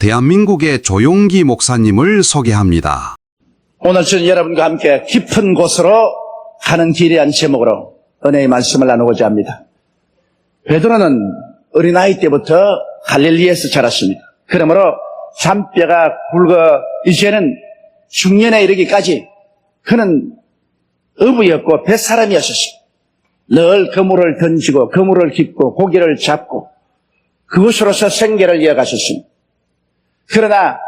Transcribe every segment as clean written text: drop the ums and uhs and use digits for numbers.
대한민국의 조용기 목사님을 소개합니다. 오늘 저는 여러분과 함께 깊은 곳으로 가는 길이란 제목으로 은혜의 말씀을 나누고자 합니다. 베드로는 어린아이 때부터 갈릴리에서 자랐습니다. 그러므로 잔뼈가 굵어 이제는 중년에 이르기까지 그는 어부였고 뱃사람이었습니다. 늘 그물을 던지고 그물을 깃고 고기를 잡고 그것으로서 생계를 이어가셨습니다. 그러나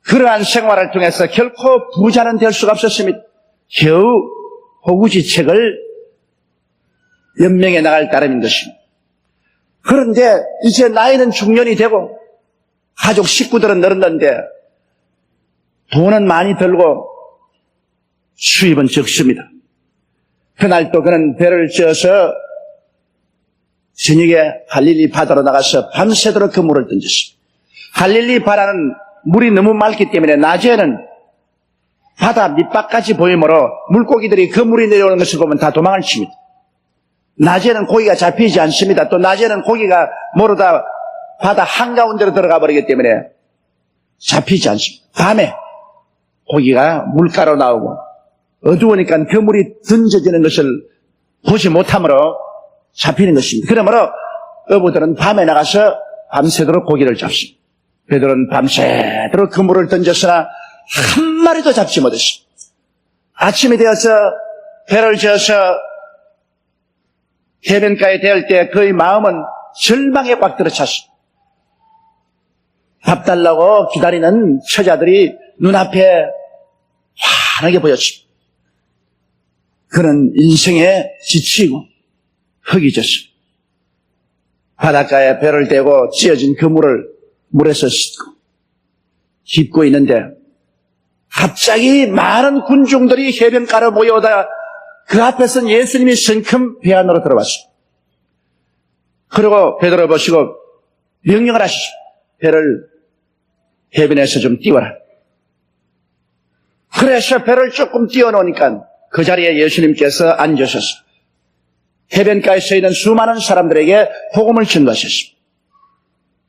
그러한 생활을 통해서 결코 부자는 될 수가 없었습니다. 겨우 호구지책을 연명해 나갈 따름인 것입니다. 그런데 이제 나이는 중년이 되고 가족 식구들은 늘었는데 돈은 많이 들고 수입은 적습니다. 그날 또 그는 배를 지어서 저녁에 갈릴리 바다로 나가서 밤새도록 그물을 던졌습니다. 갈릴리 바다는 물이 너무 맑기 때문에 낮에는 바다 밑바까지 보이므로 물고기들이 그 물이 내려오는 것을 보면 다 도망을 칩니다. 낮에는 고기가 잡히지 않습니다. 또 낮에는 고기가 모르다 바다 한가운데로 들어가 버리기 때문에 잡히지 않습니다. 밤에 고기가 물가로 나오고 어두우니까 그 물이 던져지는 것을 보지 못하므로 잡히는 것입니다. 그러므로 어부들은 밤에 나가서 밤새도록 고기를 잡습니다. 베드로는 밤새도록 그물을 던졌으나 한 마리도 잡지 못했습니다. 아침이 되어서 배를 지어서 해변가에 대할 때 그의 마음은 절망에 꽉 들어찼습니다. 밥 달라고 기다리는 처자들이 눈앞에 환하게 보였습니다. 그는 인생에 지치고 흙이 졌습니다. 바닷가에 배를 대고 찌어진 그물을 물에서 씻고 깁고 있는데 갑자기 많은 군중들이 해변가로 모여오다 그 앞에선 예수님이 성큼 배 안으로 들어왔습니다. 그리고 베드로 보시고 명령을 하시죠. 배를 해변에서 좀 띄워라. 그래서 배를 조금 띄워놓으니까 그 자리에 예수님께서 앉으셨습니다. 해변가에 서 있는 수많은 사람들에게 복음을 전가하셨습니다.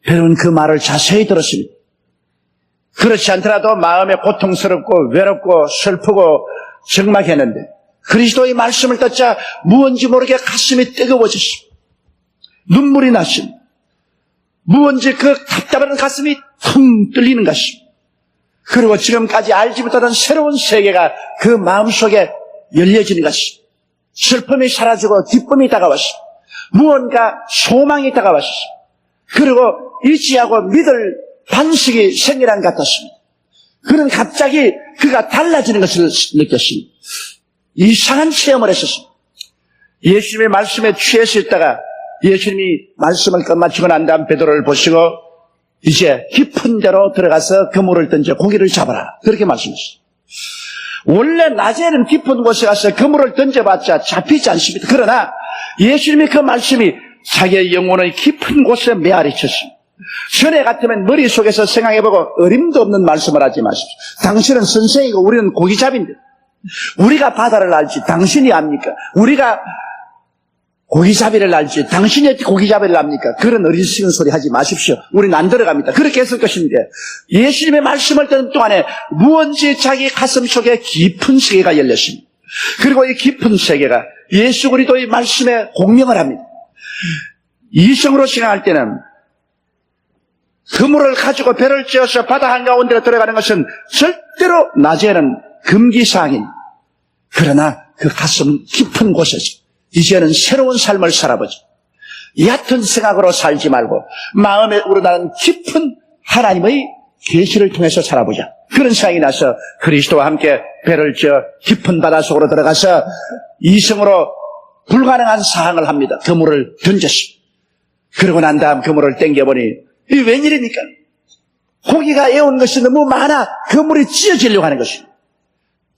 베드로는 그 말을 자세히 들었습니다. 그렇지 않더라도 마음에 고통스럽고 외롭고 슬프고 적막했는데 그리스도의 말씀을 듣자 무언지 모르게 가슴이 뜨거워졌습니다. 눈물이 났습니다. 무언지 그 답답한 가슴이 텅 뚫리는 것입니다. 그리고 지금까지 알지 못하던 새로운 세계가 그 마음속에 열려지는 것입니다. 슬픔이 사라지고 기쁨이 다가왔습니다. 무언가 소망이 다가왔습니다. 그리고 의지하고 믿을 반석이 생기란 것 같았습니다. 그는 갑자기 그가 달라지는 것을 느꼈습니다. 이상한 체험을 했었습니다. 예수님의 말씀에 취해서 있다가 예수님이 말씀을 끝마치고 난 다음 베드로를 보시고 이제 깊은 데로 들어가서 그물을 던져 고기를 잡아라. 그렇게 말씀하셨어요. 원래 낮에는 깊은 곳에 가서 그물을 던져봤자 잡히지 않습니다. 그러나 예수님의 그 말씀이 자기의 영혼의 깊은 곳에 메아리쳤습니다. 전에 같으면 머릿속에서 생각해보고 어림도 없는 말씀을 하지 마십시오. 당신은 선생이고 우리는 고기잡인데 우리가 바다를 알지 당신이 압니까? 우리가 고기잡이를 알지 당신이 어떻게 고기잡이를 압니까? 그런 어리석은 소리 하지 마십시오. 우리는 안 들어갑니다. 그렇게 했을 것인데 예수님의 말씀을 듣는 동안에 무언지 자기 가슴 속에 깊은 세계가 열렸습니다. 그리고 이 깊은 세계가 예수 그리스도의 말씀에 공명을 합니다. 이성으로 생각할 때는 그물을 가지고 배를 찌어서 바다 한가운데로 들어가는 것은 절대로 낮에는 금기사항입니다. 그러나 그 가슴 깊은 곳에서 이제는 새로운 삶을 살아보자. 얕은 생각으로 살지 말고 마음에 우러나는 깊은 하나님의 계시를 통해서 살아보자. 그런 생각이 나서 그리스도와 함께 배를 지어 깊은 바다 속으로 들어가서 이성으로 불가능한 사항을 합니다. 그물을 던졌습니다. 그러고 난 다음 그물을 당겨보니 이 웬일입니까? 고기가 애운 것이 너무 많아 그물이 찢어지려고 하는 것입니다.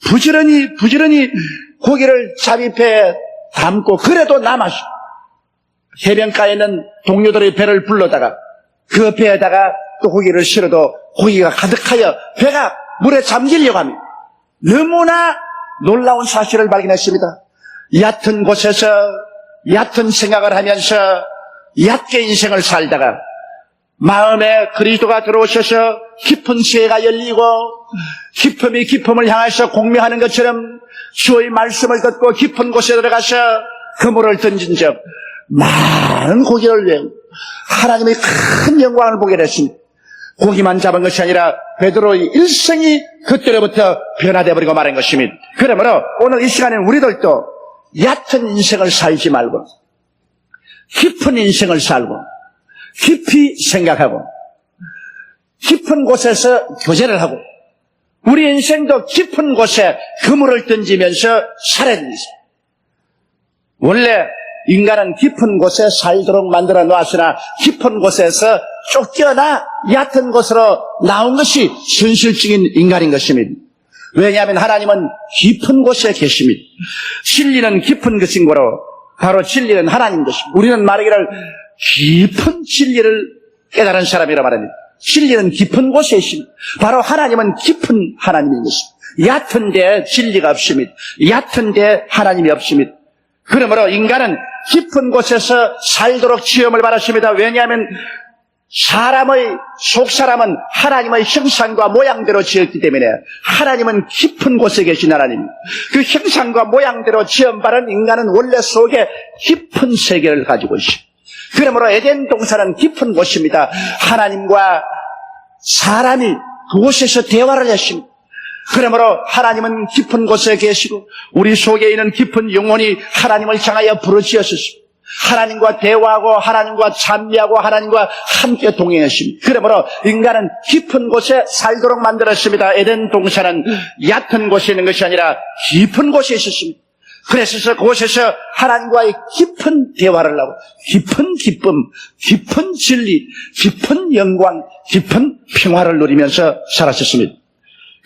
부지런히 고기를 자비배에 담고 그래도 남았어. 해변가에 있는 동료들의 배를 불러다가 그 배에다가 또 고기를 실어도 고기가 가득하여 배가 물에 잠기려고 합니다. 너무나 놀라운 사실을 발견했습니다. 얕은 곳에서 얕은 생각을 하면서 얕게 인생을 살다가 마음에 그리스도가 들어오셔서 깊은 지혜가 열리고 기품이 기품을 향해서 공명하는 것처럼 주의 말씀을 듣고 깊은 곳에 들어가서 그물을 던진 적 많은 고기를 외우고 하나님의 큰 영광을 보게 됐습니다. 고기만 잡은 것이 아니라 베드로의 일생이 그때로부터 변화되어 버리고 말한 것입니다. 그러므로 오늘 이 시간에 우리들도 얕은 인생을 살지 말고 깊은 인생을 살고 깊이 생각하고 깊은 곳에서 교제를 하고 우리 인생도 깊은 곳에 그물을 던지면서 살아야 됩니다. 원래 인간은 깊은 곳에 살도록 만들어 놓았으나 깊은 곳에서 쫓겨나 얕은 곳으로 나온 것이 현실적인 인간인 것입니다. 왜냐하면 하나님은 깊은 곳에 계십니다. 진리는 깊은 것인 거로 바로 진리는 하나님 것입니다. 우리는 말하기를 깊은 진리를 깨달은 사람이라 말합니다. 진리는 깊은 곳에 있습니다. 바로 하나님은 깊은 하나님인 것입니다. 얕은 데에 진리가 없습니다. 얕은 데에 하나님이 없습니다. 그러므로 인간은 깊은 곳에서 살도록 지음을 받았습니다. 왜냐하면 사람의 속사람은 하나님의 형상과 모양대로 지었기 때문에 하나님은 깊은 곳에 계신 하나님, 그 형상과 모양대로 지음받은 인간은 원래 속에 깊은 세계를 가지고 있습니다. 그러므로 에덴 동산은 깊은 곳입니다. 하나님과 사람이 그곳에서 대화를 했습니다. 그러므로 하나님은 깊은 곳에 계시고 우리 속에 있는 깊은 영혼이 하나님을 향하여 부르짖었습니다. 하나님과 대화하고 하나님과 찬미하고 하나님과 함께 동행했습니다. 그러므로 인간은 깊은 곳에 살도록 만들었습니다. 에덴 동산은 얕은 곳에 있는 것이 아니라 깊은 곳에 있었습니다. 그래서 그곳에서 하나님과의 깊은 대화를 하고 깊은 기쁨, 깊은 진리, 깊은 영광, 깊은 평화를 누리면서 살았었습니다.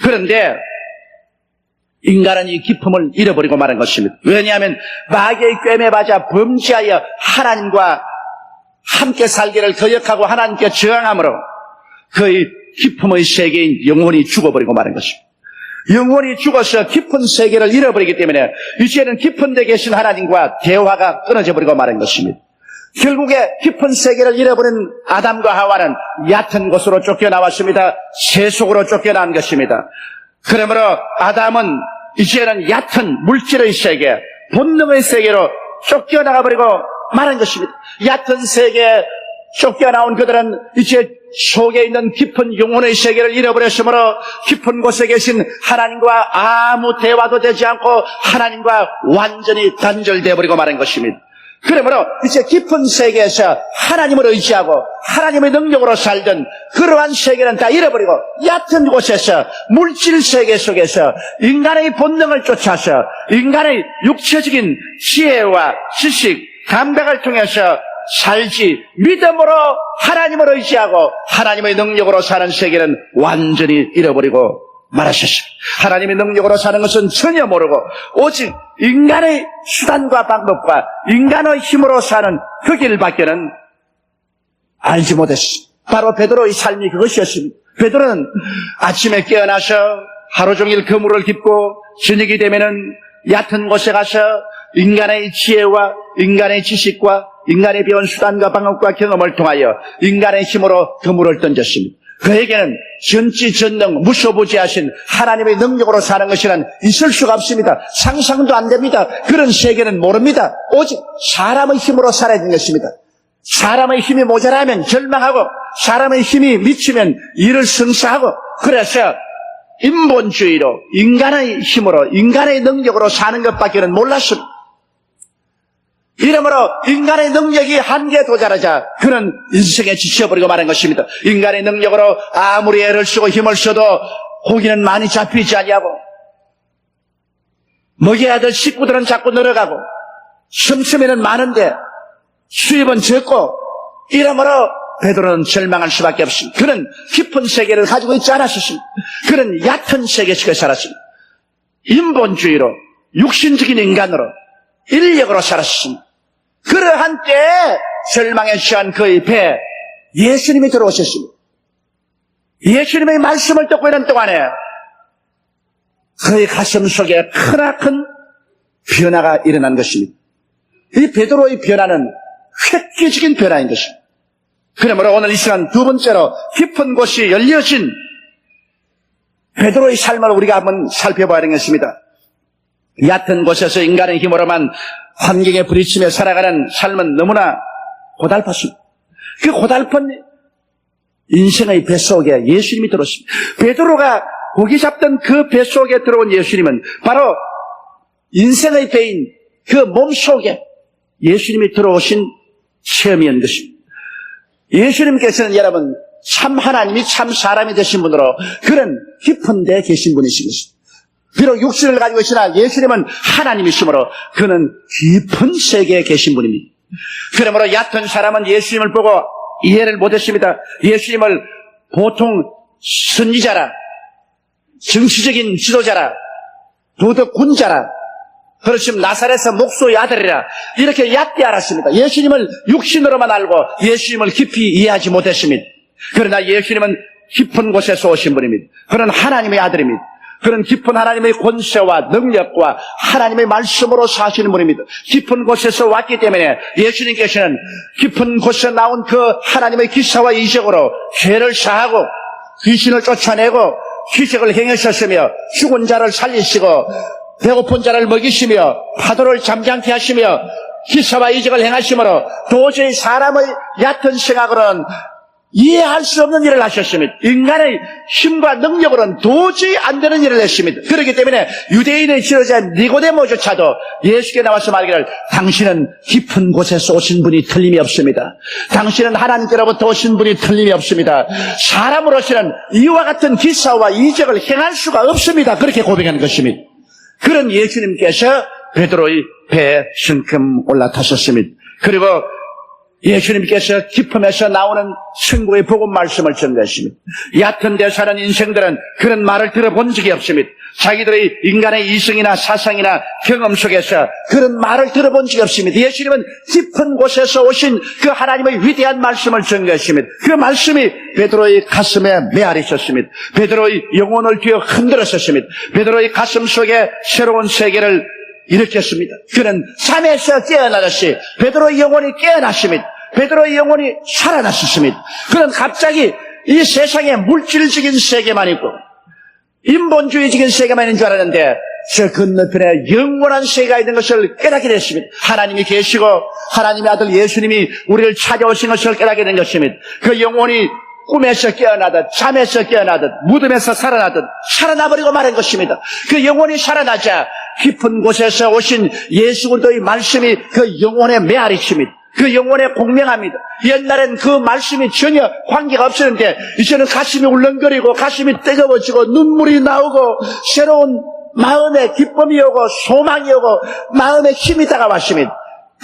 그런데 인간은 이 기쁨을 잃어버리고 말한 것입니다. 왜냐하면 마귀의 꿰매 받아 범죄하여 하나님과 함께 살기를 거역하고 하나님께 저항함으로 그의 기쁨의 세계인 영혼이 죽어버리고 말한 것입니다. 영혼이 죽어서 깊은 세계를 잃어버리기 때문에 이제는 깊은 데 계신 하나님과 대화가 끊어져 버리고 말한 것입니다. 결국에 깊은 세계를 잃어버린 아담과 하와는 얕은 곳으로 쫓겨나왔습니다. 세속으로 쫓겨난 것입니다. 그러므로 아담은 이제는 얕은 물질의 세계, 본능의 세계로 쫓겨나가 버리고 말한 것입니다. 얕은 세계에 쫓겨나온 그들은 이제 속에 있는 깊은 영혼의 세계를 잃어버렸으므로 깊은 곳에 계신 하나님과 아무 대화도 되지 않고 하나님과 완전히 단절되어 버리고 말한 것입니다. 그러므로 이제 깊은 세계에서 하나님을 의지하고 하나님의 능력으로 살던 그러한 세계는 다 잃어버리고 얕은 곳에서 물질 세계 속에서 인간의 본능을 쫓아서 인간의 육체적인 지혜와 지식, 감각을 통해서 살지 믿음으로 하나님을 의지하고 하나님의 능력으로 사는 세계는 완전히 잃어버리고 말하셨습니다. 하나님의 능력으로 사는 것은 전혀 모르고 오직 인간의 수단과 방법과 인간의 힘으로 사는 그 길밖에는 알지 못했습니다. 바로 베드로의 삶이 그것이었습니다. 베드로는 아침에 깨어나서 하루 종일 그물을 깁고 저녁이 되면은 얕은 곳에 가서 인간의 지혜와 인간의 지식과 인간의 배운 수단과 방법과 경험을 통하여 인간의 힘으로 그물을 던졌습니다. 그에게는 전지전능 무소부지하신 하나님의 능력으로 사는 것이란 있을 수가 없습니다. 상상도 안 됩니다. 그런 세계는 모릅니다. 오직 사람의 힘으로 살아야 되는 것입니다. 사람의 힘이 모자라면 절망하고 사람의 힘이 미치면 이를 성사하고 그래서 인본주의로 인간의 힘으로 인간의 능력으로 사는 것밖에는 몰랐습니다. 이러므로 인간의 능력이 한계에 도달하자 그는 인생에 지쳐버리고 말한 것입니다. 인간의 능력으로 아무리 애를 쓰고 힘을 써도 고기는 많이 잡히지 아니하고 먹여야 될 식구들은 자꾸 늘어가고 씀씀이는 많은데 수입은 적고 이러므로 베드로는 절망할 수밖에 없습니다. 그는 깊은 세계를 가지고 있지 않았습니다. 그는 얕은 세계 속에 살았습니다. 인본주의로 육신적인 인간으로 인력으로 살았습니다. 그러한 때에 절망에 취한 그의 배에 예수님이 들어오셨습니다. 예수님의 말씀을 듣고 있는 동안에 그의 가슴 속에 크나큰 변화가 일어난 것입니다. 이 베드로의 변화는 획기적인 변화인 것입니다. 그러므로 오늘 이 시간 두 번째로 깊은 곳이 열려진 베드로의 삶을 우리가 한번 살펴봐야 하는 것입니다. 얕은 곳에서 인간의 힘으로만 환경에 부딪히며 살아가는 삶은 너무나 고달팠습니다. 그 고달픈 인생의 뱃속에 예수님이 들어왔습니다. 베드로가 고기 잡던 그 뱃속에 들어온 예수님은 바로 인생의 배인 그 몸속에 예수님이 들어오신 체험이었는 것입니다. 예수님께서는 여러분 참 하나님이 참 사람이 되신 분으로 그런 깊은 데 계신 분이신 것입니다. 비록 육신을 가지고 있으나 예수님은 하나님이시므로 그는 깊은 세계에 계신 분입니다. 그러므로 얕은 사람은 예수님을 보고 이해를 못했습니다. 예수님을 보통 선지자라, 정치적인 지도자라, 도덕군자라, 그렇지만 나사렛의 목소의 아들이라 이렇게 얕게 알았습니다. 예수님을 육신으로만 알고 예수님을 깊이 이해하지 못했습니다. 그러나 예수님은 깊은 곳에서 오신 분입니다. 그는 하나님의 아들입니다. 그는 깊은 하나님의 권세와 능력과 하나님의 말씀으로 사시는 분입니다. 깊은 곳에서 왔기 때문에 예수님께서는 깊은 곳에서 나온 그 하나님의 기사와 이적으로 죄를 사하고 귀신을 쫓아내고 기적을 행하셨으며 죽은 자를 살리시고 배고픈 자를 먹이시며 파도를 잠잠케 하시며 기사와 이적을 행하심으로 도저히 사람의 얕은 생각으로는 이해할 수 없는 일을 하셨습니다. 인간의 힘과 능력으로는 도저히 안 되는 일을 했습니다. 그렇기 때문에 유대인의 지도자 니고데모조차도 예수께 나와서 말하기를 당신은 깊은 곳에서 오신 분이 틀림이 없습니다. 당신은 하나님께로부터 오신 분이 틀림이 없습니다. 사람으로서는 이와 같은 기사와 이적을 행할 수가 없습니다. 그렇게 고백하는 것입니다. 그런 예수님께서 베드로의 배에 성큼 올라타셨습니다. 그리고 예수님께서 기쁨에서 나오는 천국의 복음 말씀을 전하십니다. 얕은 데 사는 인생들은 그런 말을 들어본 적이 없습니다. 자기들의 인간의 이성이나 사상이나 경험 속에서 그런 말을 들어본 적이 없습니다. 예수님은 깊은 곳에서 오신 그 하나님의 위대한 말씀을 전하십니다. 그 말씀이 베드로의 가슴에 메아리셨습니다. 베드로의 영혼을 뒤어 흔들었었습니다. 베드로의 가슴 속에 새로운 세계를 일으켰습니다. 그는 잠에서 깨어나듯이 베드로의 영혼이 깨어났습니다. 베드로의 영혼이 살아났습니다. 그는 갑자기 이 세상에 물질적인 세계만 있고 인본주의적인 세계만 있는 줄 알았는데 저 건너편에 영원한 세계가 있는 것을 깨닫게 됐습니다. 하나님이 계시고 하나님의 아들 예수님이 우리를 찾아오신 것을 깨닫게 된 것입니다. 그 영혼이 꿈에서 깨어나듯 잠에서 깨어나듯 무덤에서 살아나듯 살아나버리고 말한 것입니다. 그 영혼이 살아나자 깊은 곳에서 오신 예수 그리스도의 말씀이 그 영혼에 메아리칩니다. 그 영혼에 공명합니다. 옛날엔 그 말씀이 전혀 관계가 없었는데 이제는 가슴이 울렁거리고 가슴이 뜨거워지고 눈물이 나오고 새로운 마음에 기쁨이 오고 소망이 오고 마음에 힘이 다가왔습니다.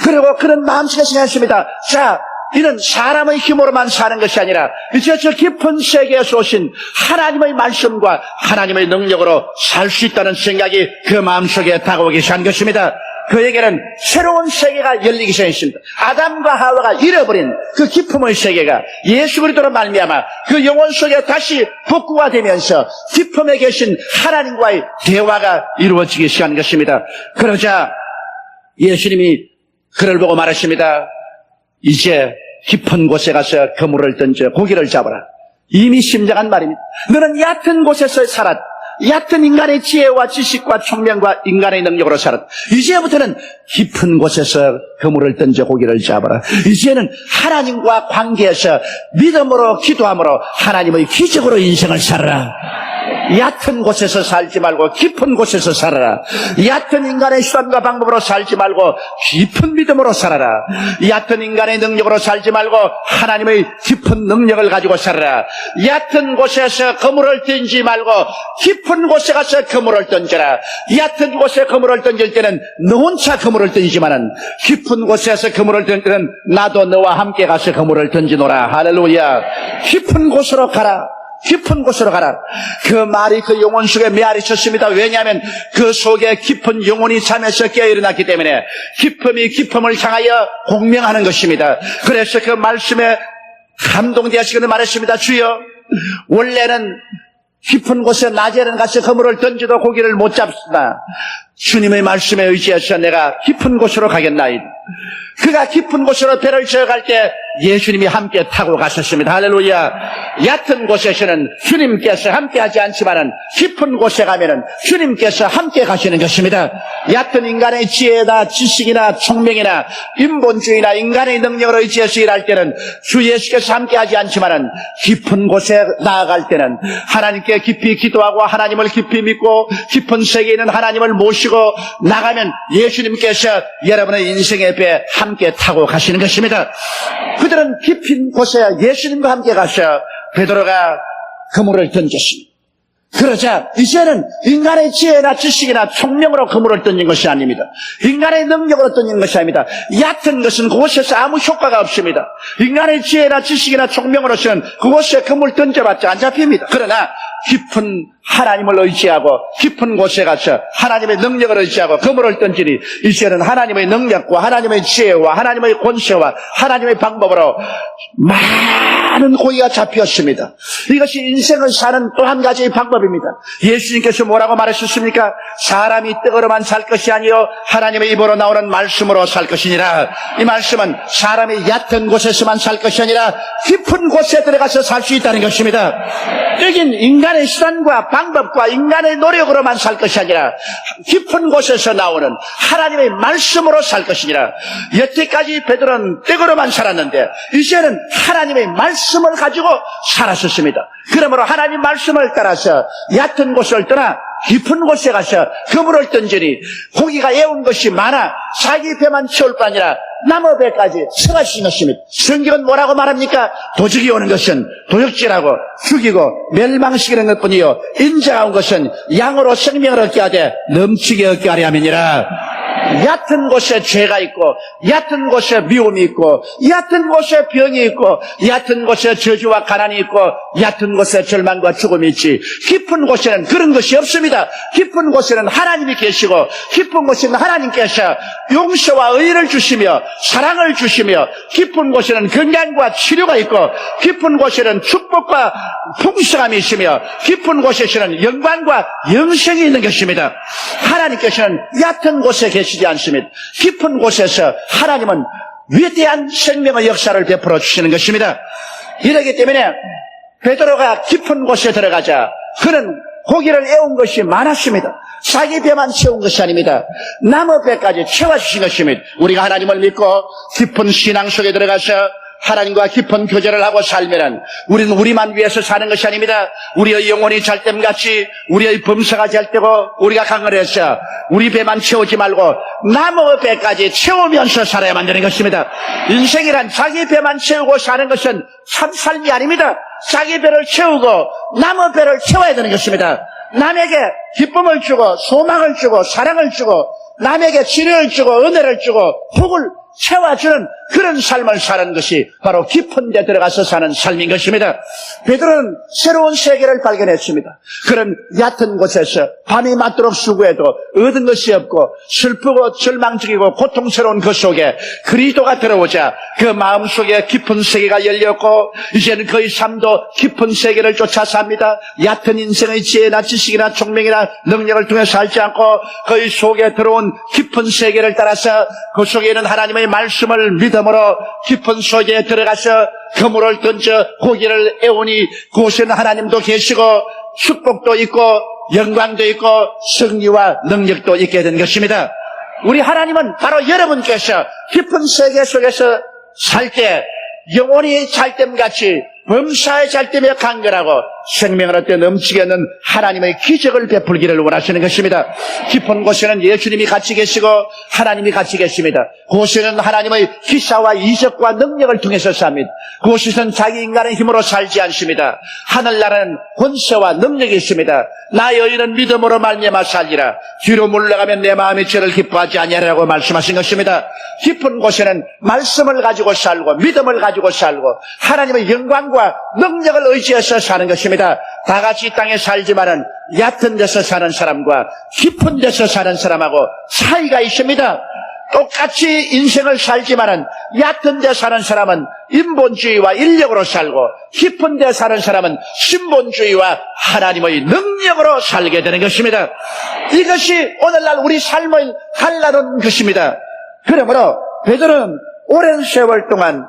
그리고 그런 마음속에 생각했습니다. 자, 이는 사람의 힘으로만 사는 것이 아니라 이제 저 깊은 세계에서 오신 하나님의 말씀과 하나님의 능력으로 살 수 있다는 생각이 그 마음속에 다가오기 시작한 것입니다. 그에게는 새로운 세계가 열리기 시작했습니다. 아담과 하와가 잃어버린 그 기쁨의 세계가 예수 그리스도로 말미암아 그 영혼 속에 다시 복구가 되면서 기쁨에 계신 하나님과의 대화가 이루어지기 시작한 것입니다. 그러자 예수님이 그를 보고 말하십니다. 이제 깊은 곳에 가서 그물을 던져 고기를 잡아라. 이미 심장한 말입니다. 너는 얕은 곳에서 살았다. 얕은 인간의 지혜와 지식과 총명과 인간의 능력으로 살았다. 이제부터는 깊은 곳에서 그물을 던져 고기를 잡아라. 이제는 하나님과 관계에서 믿음으로 기도함으로 하나님의 기적으로 인생을 살아라. 얕은 곳에서 살지 말고 깊은 곳에서 살아라. 얕은 인간의 수단과 방법으로 살지 말고 깊은 믿음으로 살아라. 얕은 인간의 능력으로 살지 말고 하나님의 깊은 능력을 가지고 살아라. 얕은 곳에서 그물을 던지지 말고 깊은 곳에 가서 그물을 던져라. 얕은 곳에 그물을 던질 때는 너 혼자 그물을 던지지만은 깊은 곳에서 그물을 던질 때는 나도 너와 함께 가서 그물을 던지노라. 할렐루야. 깊은 곳으로 가라. 깊은 곳으로 가라. 그 말이 그 영혼 속에 메아리쳤습니다. 왜냐하면 그 속에 깊은 영혼이 잠에서 깨어 일어났기 때문에 기쁨이 기쁨을 향하여 공명하는 것입니다. 그래서 그 말씀에 감동되어지기를 말했습니다. 주여, 원래는 깊은 곳에 낮에는 가서 그물을 던져도 고기를 못 잡습니다. 주님의 말씀에 의지해서 내가 깊은 곳으로 가겠나이다. 그가 깊은 곳으로 배를 지어갈 때 예수님이 함께 타고 가셨습니다. 할렐루야. 얕은 곳에서는 주님께서 함께 하지 않지만은 깊은 곳에 가면은 주님께서 함께 가시는 것입니다. 얕은 인간의 지혜나 지식이나 총명이나 인본주의나 인간의 능력을 의지해서 일할 때는 주 예수께서 함께 하지 않지만은 깊은 곳에 나아갈 때는 하나님께 깊이 기도하고 하나님을 깊이 믿고 깊은 세계에 있는 하나님을 모시고 나가면 예수님께서 여러분의 인생의 배 함께 타고 가시는 것입니다. 그들은 깊은 곳에 예수님과 함께 가셔 베드로가 그물을 던졌습니다. 그러자 이제는 인간의 지혜나 지식이나 총명으로 그물을 던진 것이 아닙니다. 인간의 능력으로 던진 것이 아닙니다. 얕은 것은 그곳에서 아무 효과가 없습니다. 인간의 지혜나 지식이나 총명으로서는 그곳에 그물 던져봤자 안 잡힙니다. 그러나 깊은 하나님을 의지하고 깊은 곳에 가서 하나님의 능력을 의지하고 그물을 던지니 이제는 하나님의 능력과 하나님의 지혜와 하나님의 권세와 하나님의 방법으로 많은 고기가 잡혔습니다. 이것이 인생을 사는 또 한 가지의 방법입니다. 예수님께서 뭐라고 말하셨습니까? 사람이 떡으로만 살 것이 아니요 하나님의 입으로 나오는 말씀으로 살 것이니라. 이 말씀은 사람이 얕은 곳에서만 살 것이 아니라 깊은 곳에 들어가서 살 수 있다는 것입니다. 여긴 인간의 수단과 방법과 인간의 노력으로만 살 것이 아니라 깊은 곳에서 나오는 하나님의 말씀으로 살 것이니라. 여태까지 베드로는 떡으로만 살았는데 이제는 하나님의 말씀을 가지고 살았었습니다. 그러므로 하나님 말씀을 따라서 얕은 곳을 떠나 깊은 곳에 가서 그물을 던지니 고기가 애운 것이 많아 자기 배만 채울 뿐 아니라 남의 배까지 채워주신 것입니다. 성경은 뭐라고 말합니까? 도적이 오는 것은 도적질하고 죽이고 멸망시키는 것뿐이요 인자가 온 것은 양으로 생명을 얻게 하되 넘치게 얻게 하려 함이니라. 얕은 곳에 죄가 있고 얕은 곳에 미움이 있고 얕은 곳에 병이 있고 얕은 곳에 저주와 가난이 있고 얕은 곳에 절망과 죽음이 있지 깊은 곳에는 그런 것이 없습니다. 깊은 곳에는 하나님이 계시고 깊은 곳에는 하나님께서 용서와 의를 주시며 사랑을 주시며 깊은 곳에는 건강과 치료가 있고 깊은 곳에는 축복과 풍성함이 있으며 깊은 곳에서는 영광과 영생이 있는 것입니다. 하나님께서는 얕은 곳에 계시지 않습니다. 깊은 곳에서 하나님은 위대한 생명의 역사를 베풀어 주시는 것입니다. 이러기 때문에 베드로가 깊은 곳에 들어가자 그는 고기를 애운 것이 많았습니다. 자기 배만 채운 것이 아닙니다. 남의 배까지 채워주신 것입니다. 우리가 하나님을 믿고 깊은 신앙 속에 들어가서 하나님과 깊은 교제를 하고 살면은 우리는 우리만 위해서 사는 것이 아닙니다. 우리의 영혼이 잘됨같이 우리의 범사가 잘되고 우리가 강건해서 우리 배만 채우지 말고 남의 배까지 채우면서 살아야만 되는 것입니다. 인생이란 자기 배만 채우고 사는 것은 참 삶이 아닙니다. 자기 배를 채우고 남의 배를 채워야 되는 것입니다. 남에게 기쁨을 주고 소망을 주고 사랑을 주고 남에게 치료를 주고 은혜를 주고 복을 채워주는 그런 삶을 사는 것이 바로 깊은 데 들어가서 사는 삶인 것입니다. 베드로는 새로운 세계를 발견했습니다. 그런 얕은 곳에서 밤이 맞도록 수고해도 얻은 것이 없고 슬프고 절망적이고 고통스러운 그 속에 그리스도가 들어오자 그 마음속에 깊은 세계가 열렸고 이제는 그의 삶도 깊은 세계를 쫓아 삽니다. 얕은 인생의 지혜나 지식이나 총명이나 능력을 통해 살지 않고 그의 속에 들어온 깊은 세계를 따라서 그 속에 있는 하나님의 말씀을 믿음으로 깊은 속에 들어가서 그물을 던져 고기를 애우니 그곳에는 하나님도 계시고 축복도 있고 영광도 있고 승리와 능력도 있게 된 것입니다. 우리 하나님은 바로 여러분께서 깊은 세계 속에서 살 때 영혼이 잘됨같이 범사의 잘됨에 강건하고 생명을 얻되 넘치게 하는 하나님의 기적을 베풀기를 원하시는 것입니다. 깊은 곳에는 예수님이 같이 계시고 하나님이 같이 계십니다. 그곳에는 하나님의 기사와 이적과 능력을 통해서 삽니다. 그곳에서는 자기 인간의 힘으로 살지 않습니다. 하늘나라는 권세와 능력이 있습니다. 나 여인은 믿음으로 말미암아 살리라. 뒤로 물러가면 내 마음이 죄를 기뻐하지 아니하리라고 말씀하신 것입니다. 깊은 곳에는 말씀을 가지고 살고 믿음을 가지고 살고 하나님의 영광과 능력을 의지해서 사는 것입니다. 다 같이 이 땅에 살지만은 얕은 데서 사는 사람과 깊은 데서 사는 사람하고 차이가 있습니다. 똑같이 인생을 살지만은 얕은 데 사는 사람은 인본주의와 인력으로 살고 깊은 데 사는 사람은 신본주의와 하나님의 능력으로 살게 되는 것입니다. 이것이 오늘날 우리 삶을 갈라놓은 것입니다. 그러므로 베드로는 오랜 세월 동안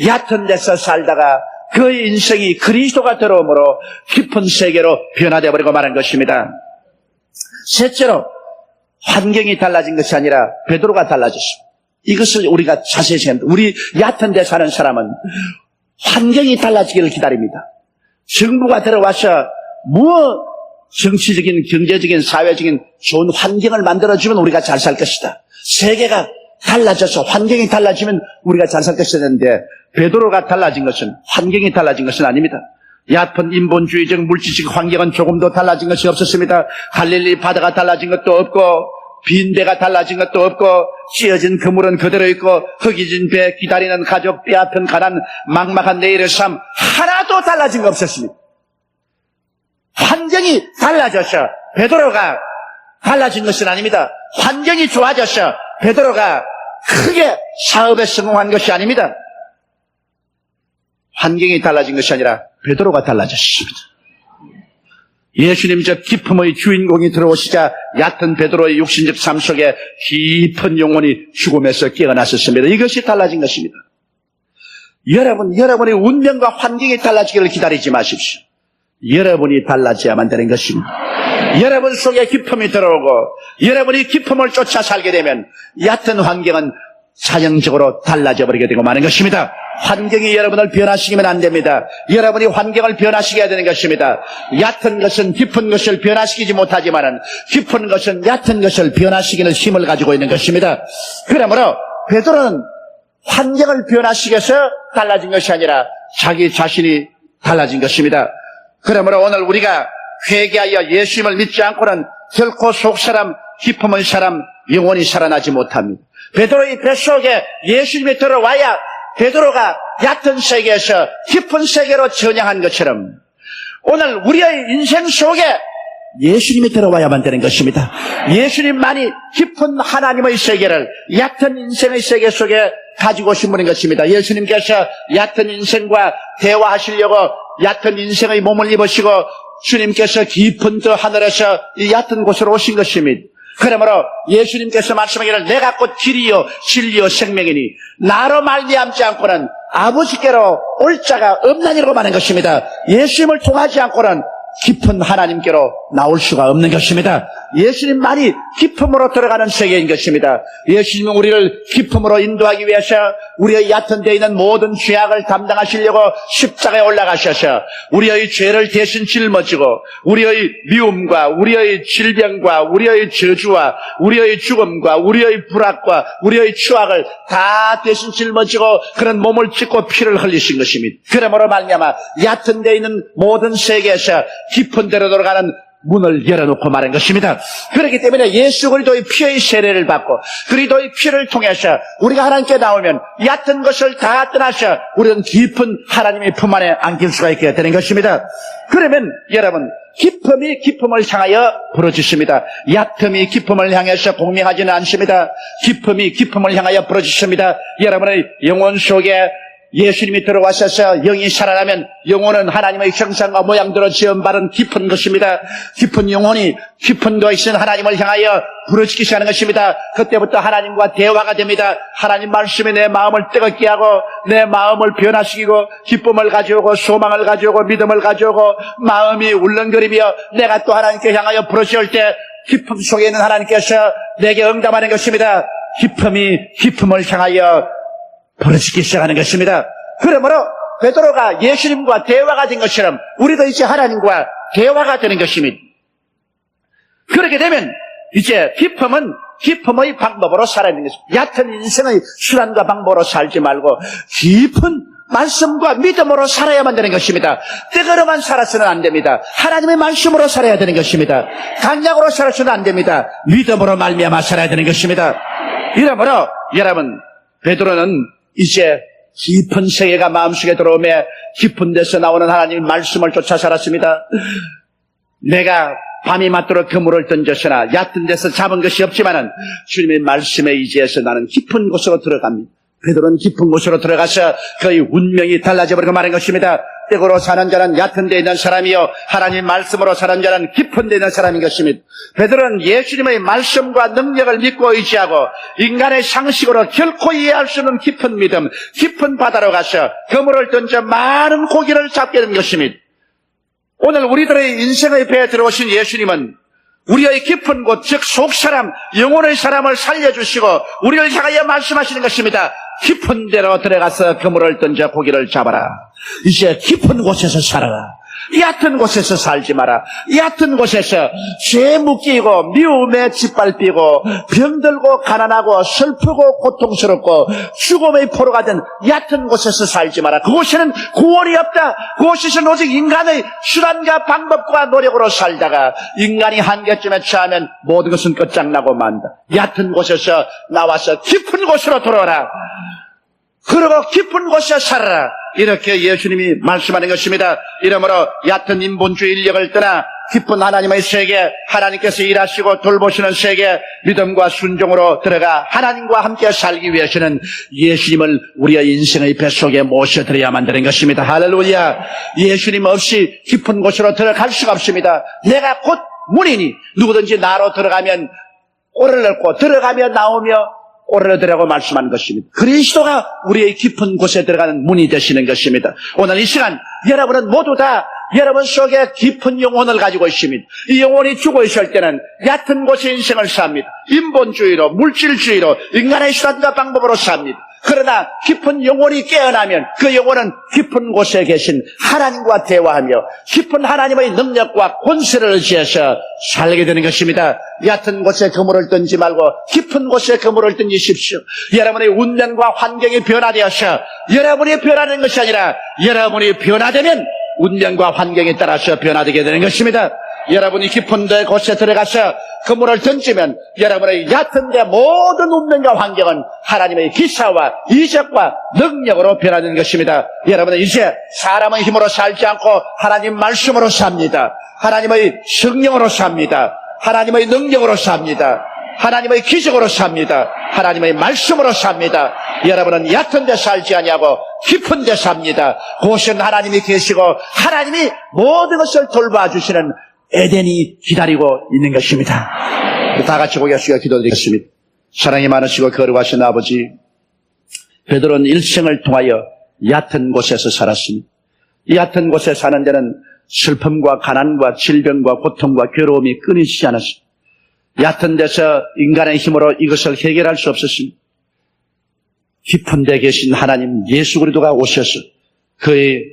얕은 데서 살다가 그의 인생이 그리스도가 들어오므로 깊은 세계로 변화되어 버리고 말한 것입니다. 셋째로 환경이 달라진 것이 아니라 베드로가 달라졌습니다. 이것을 우리가 자세히 생각합니다. 우리 얕은 데 사는 사람은 환경이 달라지기를 기다립니다. 정부가 들어와서 정치적인, 경제적인, 사회적인 좋은 환경을 만들어주면 우리가 잘 살 것이다. 세계가 달라져서 환경이 달라지면 우리가 잘 살 것이다 했는데 베드로가 달라진 것은 환경이 달라진 것은 아닙니다. 얕은 인본주의적 물질적 환경은 조금도 달라진 것이 없었습니다. 갈릴리 바다가 달라진 것도 없고 빈대가 달라진 것도 없고 찢어진 그물은 그대로 있고 흙이진 배 기다리는 가족 빼앗은 가난 막막한 내일의 삶 하나도 달라진 거 없었습니다. 환경이 달라져서 베드로가 달라진 것은 아닙니다. 환경이 좋아져서 베드로가 크게 사업에 성공한 것이 아닙니다. 환경이 달라진 것이 아니라 베드로가 달라졌습니다. 예수님 저 기품의 주인공이 들어오시자 얕은 베드로의 육신적 삶 속에 깊은 영혼이 죽음에서 깨어났었습니다. 이것이 달라진 것입니다. 여러분의 운명과 환경이 달라지기를 기다리지 마십시오. 여러분이 달라져야만 되는 것입니다. 여러분 속에 기품이 들어오고 여러분이 기품을 쫓아 살게 되면 얕은 환경은 자연적으로 달라져 버리게 되고 마는 것입니다. 환경이 여러분을 변화시키면 안 됩니다. 여러분이 환경을 변화시켜야 되는 것입니다. 얕은 것은 깊은 것을 변화시키지 못하지만은 깊은 것은 얕은 것을 변화시키는 힘을 가지고 있는 것입니다. 그러므로 베드로는 환경을 변화시켜서 달라진 것이 아니라 자기 자신이 달라진 것입니다. 그러므로 오늘 우리가 회개하여 예수님을 믿지 않고는 결코 속사람, 기품의 사람, 영원히 살아나지 못합니다. 베드로의 뱃속에 예수님이 들어와야 베드로가 얕은 세계에서 깊은 세계로 전향한 것처럼 오늘 우리의 인생 속에 예수님이 들어와야만 되는 것입니다. 예수님만이 깊은 하나님의 세계를 얕은 인생의 세계 속에 가지고 오신 분인 것입니다. 예수님께서 얕은 인생과 대화하시려고 얕은 인생의 몸을 입으시고 주님께서 깊은 저 하늘에서 이 얕은 곳으로 오신 것입니다. 그러므로 예수님께서 말씀하기를 내가 곧 길이요 진리요 생명이니 나로 말미암지 않고는 아버지께로 올 자가 없나니라고 말하는 것입니다. 예수님을 통하지 않고는 깊은 하나님께로 나올 수가 없는 것입니다. 예수님만이 깊음으로 들어가는 세계인 것입니다. 예수님은 우리를 깊음으로 인도하기 위해서 우리의 얕은 데 있는 모든 죄악을 담당하시려고 십자가에 올라가셔서 우리의 죄를 대신 짊어지고 우리의 미움과 우리의 질병과 우리의 저주와 우리의 죽음과 우리의 불악과 우리의 추악을 다 대신 짊어지고 그런 몸을 찢고 피를 흘리신 것입니다. 그러므로 말미암아 얕은 데 있는 모든 세계에서 깊은 데로 들어가는 문을 열어놓고 말한 것입니다. 그렇기 때문에 예수 그리스도의 피의 세례를 받고 그리스도의 피를 통해서 우리가 하나님께 나오면 얕은 것을 다 떠나서 우리는 깊은 하나님의 품 안에 안길 수가 있게 되는 것입니다. 그러면 여러분 기품이 기품을 향하여 부러지십니다. 얕음이 기품을 향해서 공명하지는 않습니다. 기품이 기품을 향하여 부러지십니다. 여러분의 영혼 속에 예수님이 들어와셔서 영이 살아나면 영혼은 하나님의 형상과 모양대로 지음받은 깊은 것입니다. 깊은 영혼이 깊은 데 있는 하나님을 향하여 부르짖기 시작하는 것입니다. 그때부터 하나님과 대화가 됩니다. 하나님 말씀이 내 마음을 뜨겁게 하고 내 마음을 변화시키고 기쁨을 가져오고 소망을 가져오고 믿음을 가져오고 마음이 울렁거리며 내가 또 하나님께 향하여 부르짖을 때 기쁨 속에 있는 하나님께서 내게 응답하는 것입니다. 기쁨이 기쁨을 향하여 부르짖기 시작하는 것입니다. 그러므로 베드로가 예수님과 대화가 된 것처럼 우리도 이제 하나님과 대화가 되는 것입니다. 그렇게 되면 이제 기쁨은 기쁨의 방법으로 살아야 되는 것입니다. 얕은 인생의 수단과 방법으로 살지 말고 깊은 말씀과 믿음으로 살아야만 되는 것입니다. 뜨거로만 살아서는 안 됩니다. 하나님의 말씀으로 살아야 되는 것입니다. 강약으로 살아서는 안 됩니다. 믿음으로 말미암아 살아야 되는 것입니다. 이러므로 여러분 베드로는 이제 깊은 세계가 마음속에 들어오며 깊은 데서 나오는 하나님의 말씀을 쫓아 살았습니다. 내가 밤이 맞도록 그물을 던졌으나 얕은 데서 잡은 것이 없지만은 주님의 말씀에 의지해서 나는 깊은 곳으로 들어갑니다. 베드로는 깊은 곳으로 들어가서 그의 운명이 달라져 버리고 말한 것입니다. 떡으로 사는 자는 얕은 데 있는 사람이요 하나님 말씀으로 사는 자는 깊은 데 있는 사람인 것입니다. 베드로는 예수님의 말씀과 능력을 믿고 의지하고 인간의 상식으로 결코 이해할 수 없는 깊은 믿음, 깊은 바다로 가서 그물을 던져 많은 고기를 잡게 된 것입니다. 오늘 우리들의 인생의 배에 들어오신 예수님은 우리의 깊은 곳, 즉 속사람, 영혼의 사람을 살려주시고 우리를 향하여 말씀하시는 것입니다. 깊은 데로 들어가서 그물을 던져 고기를 잡아라. 이제 깊은 곳에서 살아라. 얕은 곳에서 살지 마라. 얕은 곳에서 죄 묶이고 미움에 짓밟히고 병들고 가난하고 슬프고 고통스럽고 죽음의 포로가 된 얕은 곳에서 살지 마라. 그곳에는 구원이 없다. 그곳에서는 오직 인간의 수단과 방법과 노력으로 살다가 인간이 한계쯤에 처하면 모든 것은 끝장나고 만다. 얕은 곳에서 나와서 깊은 곳으로 돌아오라. 그러고 깊은 곳에 살아라. 이렇게 예수님이 말씀하는 것입니다. 이러므로 얕은 인본주의 인력을 떠나 깊은 하나님의 세계, 하나님께서 일하시고 돌보시는 세계, 믿음과 순종으로 들어가 하나님과 함께 살기 위해서는 예수님을 우리의 인생의 뱃속에 모셔드려야만 되는 것입니다. 할렐루야. 예수님 없이 깊은 곳으로 들어갈 수가 없습니다. 내가 곧 문이니 누구든지 나로 들어가면 꼴을 얻고 들어가며 나오며 오르더라고 말씀하는 것입니다. 그리스도가 우리의 깊은 곳에 들어가는 문이 되시는 것입니다. 오늘 이 시간 여러분은 모두 다 여러분 속에 깊은 영혼을 가지고 있습니다. 이 영혼이 죽어 있을 때는 얕은 곳에 인생을 삽니다. 인본주의로, 물질주의로, 인간의 수단과 방법으로 삽니다. 그러나 깊은 영혼이 깨어나면 그 영혼은 깊은 곳에 계신 하나님과 대화하며 깊은 하나님의 능력과 권세를 의지해서 살게 되는 것입니다. 얕은 곳에 그물을 던지 말고 깊은 곳에 그물을 던지십시오. 여러분의 운명과 환경이 변화되어서 여러분이 변화되는 것이 아니라 여러분이 변화되면 운명과 환경에 따라서 변화되게 되는 것입니다. 여러분이 깊은 데 곳에 들어가서 그물을 던지면 여러분의 얕은 데 모든 운명과 환경은 하나님의 기사와 이적과 능력으로 변화되는 것입니다. 여러분은 이제 사람의 힘으로 살지 않고 하나님 말씀으로 삽니다. 하나님의 성령으로 삽니다. 하나님의 능력으로 삽니다. 하나님의 기적으로 삽니다. 하나님의 말씀으로 삽니다. 여러분은 얕은 데 살지 아니하고 깊은 데 삽니다. 그곳은 하나님이 계시고 하나님이 모든 것을 돌봐주시는 에덴이 기다리고 있는 것입니다. 다 같이 고개 숙여 기도드리겠습니다. 사랑이 많으시고 거룩하신 아버지, 베드로는 일생을 통하여 얕은 곳에서 살았습니다. 이 얕은 곳에 사는 데는 슬픔과 가난과 질병과 고통과 괴로움이 끊이지 않았습니다. 얕은 데서 인간의 힘으로 이것을 해결할 수 없었습니다. 깊은 데 계신 하나님 예수 그리스도가 오셔서 그의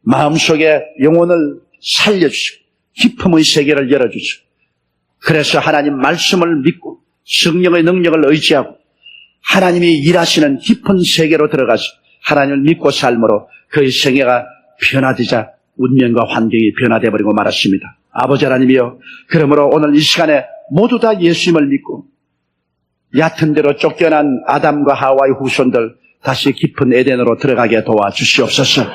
마음속에 영혼을 살려주시고 깊음의 세계를 열어주시고 그래서 하나님 말씀을 믿고 성령의 능력을 의지하고 하나님이 일하시는 깊은 세계로 들어가서 하나님을 믿고 삶으로 그의 생애가 변화되자 운명과 환경이 변화되어버리고 말았습니다. 아버지 하나님이여, 그러므로 오늘 이 시간에 모두 다 예수님을 믿고 얕은 데로 쫓겨난 아담과 하와의 후손들 다시 깊은 에덴으로 들어가게 도와주시옵소서.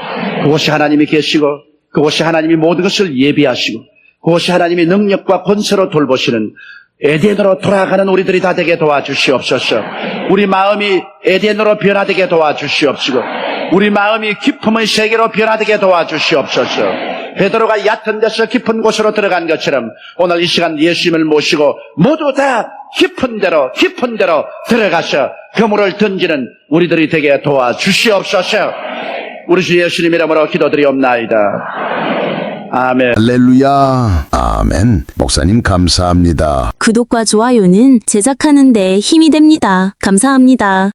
그곳이 하나님이 계시고 그곳이 하나님이 모든 것을 예비하시고 그곳이 하나님이 능력과 권세로 돌보시는 에덴으로 돌아가는 우리들이 다 되게 도와주시옵소서. 우리 마음이 에덴으로 변화되게 도와주시옵시고 우리 마음이 깊음의 세계로 변화되게 도와주시옵소서. 베드로가 얕은 데서 깊은 곳으로 들어간 것처럼 오늘 이 시간 예수님을 모시고 모두 다 깊은 데로 들어가서 그물을 던지는 우리들이 되게 도와주시옵소서. 우리 주 예수님 이름으로 기도드리옵나이다. 아멘. 할렐루야. 아멘. 목사님 감사합니다. 구독과 좋아요는 제작하는 데 힘이 됩니다. 감사합니다.